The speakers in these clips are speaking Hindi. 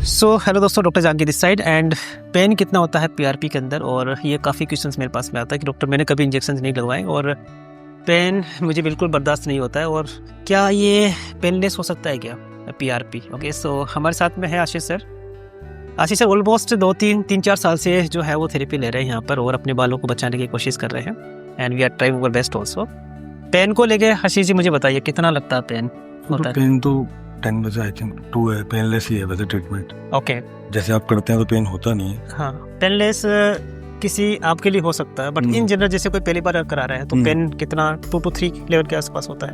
हेलो दोस्तों, doctor Jahangir this side. And pain कितना होता है पीआरपी के अंदर, और ये काफ़ी क्वेश्चंस मेरे पास में आता है कि डॉक्टर मैंने कभी इंजेक्शन नहीं लगवाए और पेन मुझे बिल्कुल बर्दाश्त नहीं होता है, और क्या ये पेनलेस हो सकता है क्या पीआरपी। ओके, सो हमारे साथ में है आशीष सर। आशीष सर ऑलमोस्ट 2-3-4 साल से जो है वो थेरेपी ले रहे हैं यहाँ पर और अपने बालों को बचाने की कोशिश कर रहे हैं। And we are trying our best also. Pain को लेके आशीष जी मुझे बताइए कितना लगता है पेन होता है? पेन तो 10 बजे आई थिंक 2 है, पेनलेस ही है वैसे ट्रीटमेंट। ओके, जैसे आप करते हैं तो पेन होता नहीं है। हाँ, पेनलेस किसी आपके लिए हो सकता है, बट इन जनरल जैसे कोई पहली बार करा रहा है तो पेन कितना 2 to 3 लेवल के आसपास होता है?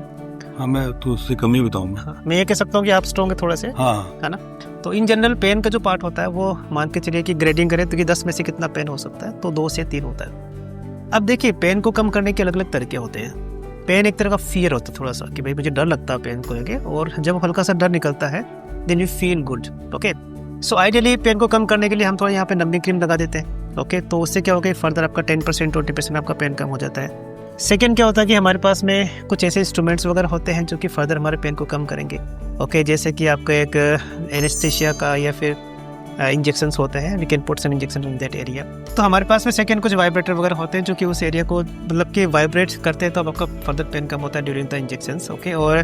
हाँ, मैं तो उससे कम ही बताऊंगा। हाँ, मैं ये कह सकता हूँ कि आप स्ट्रॉन्ग है थोड़े से, हाँ, है ना। तो इन जनरल पेन का जो पार्ट होता है वो मान के चलिए कि ग्रेडिंग करें तो कि 10 में से कितना पेन हो सकता है, तो 2 से 3 होता है। अब देखिए, पेन को कम करने के अलग अलग तरीके होते हैं। पेन एक तरह का फियर होता है थोड़ा सा कि भाई मुझे डर लगता है पेन को लेके, और जब हल्का सा डर निकलता है then you feel good. Okay, so ideally pain को कम करने के लिए हम थोड़ा यहाँ पे नंबिंग क्रीम लगा देते हैं। ओके, तो उससे क्या होगा, फर्दर आपका 10% 20% आपका पेन कम हो जाता है। सेकेंड क्या होता है कि हमारे पास में कुछ ऐसे इंस्ट्रूमेंट्स वगैरह होते हैं जो कि फर्दर हमारे पेन को कम करेंगे। ओके, जैसे कि आपका एक एनेस्थीसिया का या फिर इंजेक्शंस होते हैं, we can put some injection in that area. तो हमारे पास में सेकंड कुछ वाइब्रेटर वगैरह होते हैं जो कि उस एरिया को मतलब कि वाइब्रेट करते हैं, तो अब आपका फर्दर पेन कम होता है ड्यूरिंग द इंजेक्शंस। ओके, और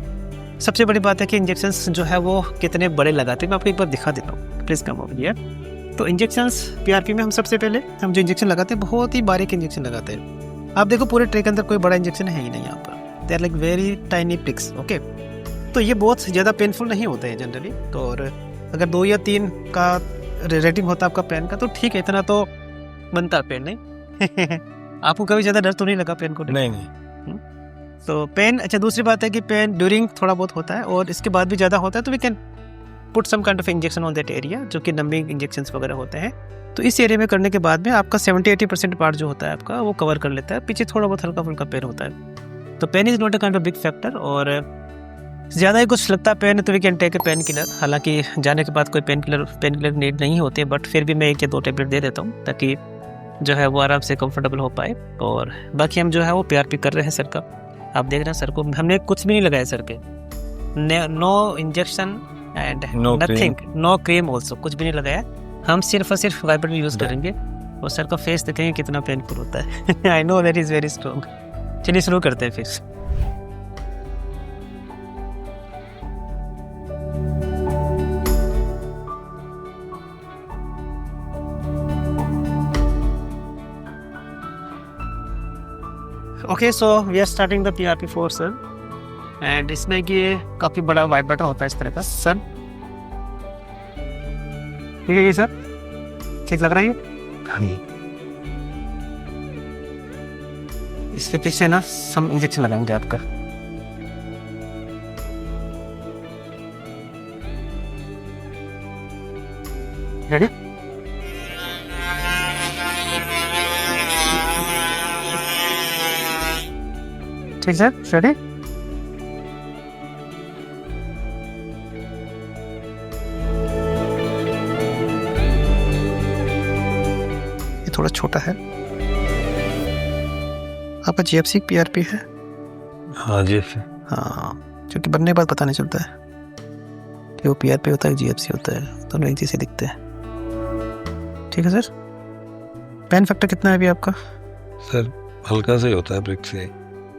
सबसे बड़ी बात है कि इंजेक्शंस जो है वो कितने बड़े लगाते हैं, मैं आपको एक बार दिखा देता हूँ, प्लीज़ कम ओवर हियर। तो इंजेक्शंस पीआरपी में हम सबसे पहले हम जो इंजेक्शन लगाते हैं बहुत ही बारीक इंजेक्शन लगाते हैं। आप देखो पूरे ट्रे के अंदर कोई बड़ा इंजेक्शन है ही नहीं यहाँ पर, they are like very tiny picks. Okay, तो ये बहुत ज़्यादा पेनफुल नहीं होते हैं जनरली। तो और अगर 2 या 3 का रेटिंग होता है आपका पेन का तो ठीक है, इतना तो बनता है पेन नहीं। आपको कभी ज़्यादा डर तो नहीं लगा पेन को? नहीं। तो पेन, अच्छा दूसरी बात है कि पेन ड्यूरिंग थोड़ा बहुत होता है और इसके बाद भी ज़्यादा होता है, तो we can put some kind of injection on that area, जो कि नंबिंग इंजेक्शंस वगैरह होते हैं। तो इस एरिया में करने के बाद में आपका 70-80% पार्ट जो होता है आपका वो कवर कर लेता है, पीछे थोड़ा बहुत हल्का फुल्का पेन होता है। तो pain is not a kind of big factor, और ज़्यादा ही कुछ लगता है पेन तो we can take a painkiller. हालांकि जाने के बाद कोई पेन किलर नीड नहीं होते, बट फिर भी मैं 1 या 2 टैबलेट दे देता हूँ ताकि जो है वो आराम से कंफर्टेबल हो पाए। और बाकी हम जो है वो पीआरपी कर रहे हैं सर का। आप देख रहे हैं सर को हमने कुछ भी नहीं लगाया सर के, no injection and nothing, no cream also, कुछ भी नहीं लगाया। हम सिर्फ और सिर्फ वाइब्रेटर यूज़ करेंगे और सर का फेस देखेंगे कितना पेनफुल होता है। I know that is very strong. चलिए शुरू करते हैं फिर। Okay, so we are starting the PRP4 sir. And इसमें कि काफ़ी बड़ा वाइब्रेटर होता है इस तरह का सर। ठीक है ये सर, ठीक लग रहा है ये? इसके पीछे ना हम इंजेक्शन लगाएंगे आपका। रेडी? ठीक सर, रेडी? ये थोड़ा छोटा है। आपका GFC PRP है? हाँ जी। हाँ, क्योंकि बनने के बाद पता नहीं चलता है कि वो PRP होता है GFC होता है, दोनों एक जैसे दिखते हैं। ठीक है सर। पेन फैक्टर कितना है अभी आपका? सर हल्का सा ही होता है, ब्रेक से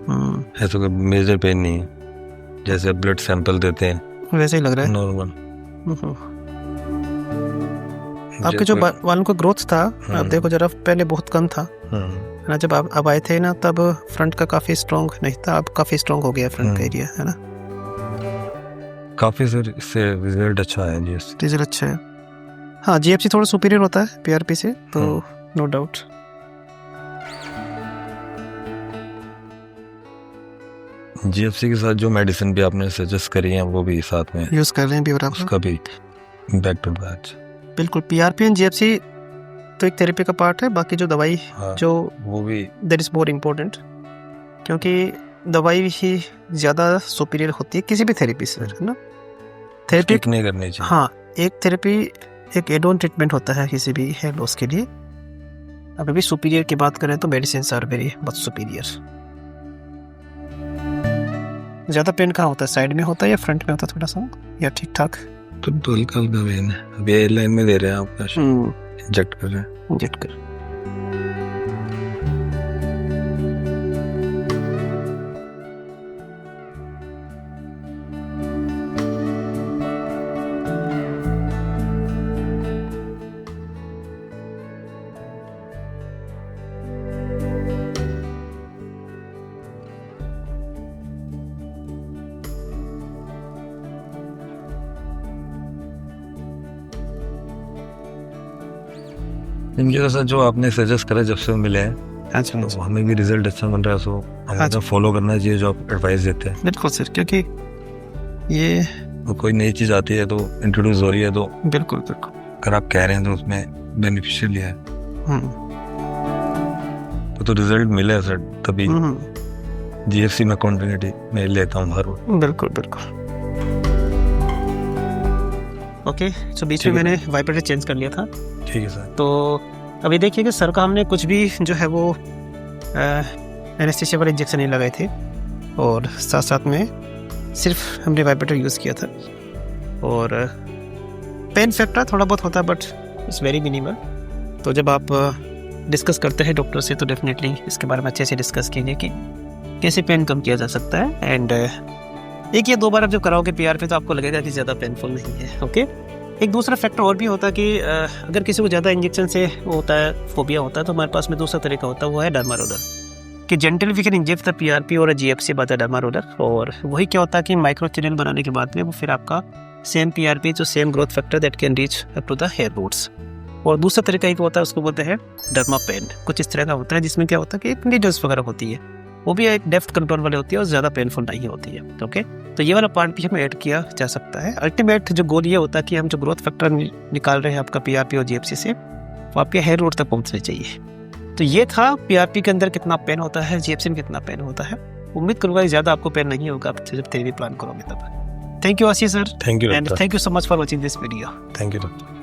ऐसा कोई मेजर पेन नहीं है। जैसे आप ब्लड सैंपल देते हैं वैसे ही लग रहा है, नॉर्मल। आपके जो बालों का ग्रोथ था आप देखो जरा, पहले बहुत कम था ना, जब आप अब आए थे ना तब फ्रंट का काफी स्ट्रॉन्ग नहीं था, अब काफी स्ट्रॉन्ग हो गया फ्रंट का एरिया, है ना। काफी सर इससे रिजल्ट अच्छा है जी। रिजल्ट अच्छा है। हाँ, GFC थोड़ा सुपीरियर होता है PRP से, तो नो डाउट। GFC के साथ जो मेडिसिन भी आपने सजेस्ट करी है वो भी साथ में यूज कर रहे हैं भी, और उसका भी बैक टू बैक। बिल्कुल, PRP एंड GFC तो एक थेरेपी का पार्ट है, बाकी जो दवाई जो वो भी दैट इज मोर इम्पोर्टेंट, क्योंकि दवाई ही ज़्यादा सुपीरियर होती है किसी भी थेरेपी से, है ना। थेरेपी नहीं करनी चाहिए। हाँ, एक थेरेपी एक एड ऑन ट्रीटमेंट होता है किसी भी हेयर लॉस के लिए। अब अभी सुपीरियर की बात करें तो medicine are very much superior. ज़्यादा पेन कहाँ होता है, साइड में होता है या फ्रंट में होता है थोड़ा सा, या ठीक ठाक? तो हल्का हल्का पेन है। अभी एयरलाइन में दे रहे हैं आपका, इंजेक्ट कर रहे हैं। इंजेक्ट कर। इनके साथ जो आपने सजेस्ट करा जब से मिले हैं, अच्छा तो हमें भी रिजल्ट अच्छा मिल रहा है, सो हमें तो फॉलो करना चाहिए जो आप एडवाइस देते हैं। बिल्कुल सर, क्योंकि ये कोई नई चीज़ आती है तो इंट्रोड्यूस हो रही है, तो बिल्कुल बिल्कुल अगर आप कह रहे हैं तो उसमें बेनिफिशियल है, तो रिजल्ट मिले सर, तभी जीएफसी में कॉन्टिन्यूटी में लेता हूँ हर रोज। बिल्कुल बिल्कुल। ओके, सो बीच में मैंने वाइब्रेटर चेंज कर लिया था। ठीक है सर। तो अभी देखिए कि सर का हमने कुछ भी जो है वो एनेस्थीसिया वाले इंजेक्शन नहीं लगाए थे, और साथ साथ में सिर्फ हमने वाइब्रेटर यूज़ किया था। और पेन फैक्टर थोड़ा बहुत होता है, बट इट्स वेरी मिनिमल। तो जब आप डिस्कस करते हैं डॉक्टर से, तो डेफिनेटली इसके बारे में अच्छे से डिस्कस कीजिए कि कैसे पेन कम किया जा सकता है। एंड एक या दो बार आप जब कराओगे पीआरपी, तो आपको लगेगा कि ज़्यादा पेनफुल नहीं है। ओके, एक दूसरा फैक्टर और भी होता है कि अगर किसी को ज़्यादा इंजेक्शन से होता है, फोबिया होता है, तो हमारे पास में दूसरा तरीका होता है, वो है डर्मा रोलर, कि gently we can inject the PRP और GFC by the derma roller. और वही क्या होता है कि माइक्रो चैनल बनाने के बाद में वो फिर आपका सेम पीआरपी, जो same growth factor that can reach up to the hair roots. और दूसरा तरीका एक होता है, उसको बोलते हैं डर्मा पेन। कुछ इस तरह का होता है, जिसमें क्या होता है कि एक नीडल्स वगैरह होती है, वो भी एक डेप्थ कंट्रोल वाले होती है और ज़्यादा पेनफुल नहीं होती है। ओके, तो ये वाला पार्ट भी हमें ऐड किया जा सकता है। अल्टीमेट जो गोल ये होता है कि हम जो ग्रोथ फैक्टर निकाल रहे हैं आपका पीआरपी और जीएफसी से, वो आपके हेयर रूट तक पहुंचने चाहिए। तो ये था पीआरपी के अंदर कितना पेन होता है, जीएफसी में कितना पेन होता है। उम्मीद करूँगा ज़्यादा आपको पेन नहीं होगा आप जब थेरेपी प्लान करोगे तब। Thank you Ashish sir, thank you and thank you so much for watching this video. Thank you doctor.